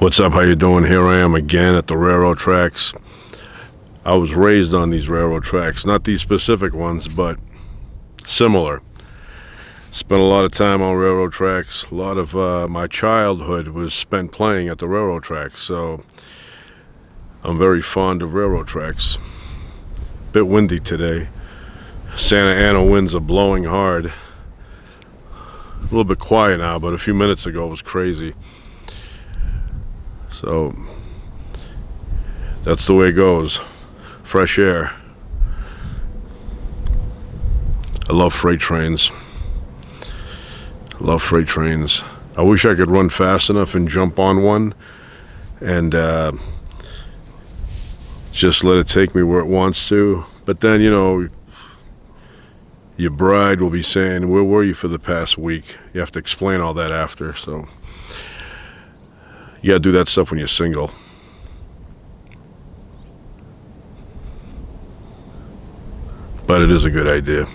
What's up? How you doing? Here I am again at the railroad tracks. I was raised on these railroad tracks, not these specific ones, but similar. Spent a lot of time on railroad tracks. A lot of my childhood was spent playing at the railroad tracks, so I'm very fond of railroad tracks. Bit windy today. Santa Ana winds are blowing hard. A little bit quiet now, but a few minutes ago it was crazy. So that's the way it goes. Fresh air. I love freight trains. Love freight trains. I wish I could run fast enough and jump on one and just let it take me where it wants to. But then, you know, your bride will be saying, "Where were you for the past week?" You have to explain all that after. So you gotta do that stuff when you're single. But it is a good idea.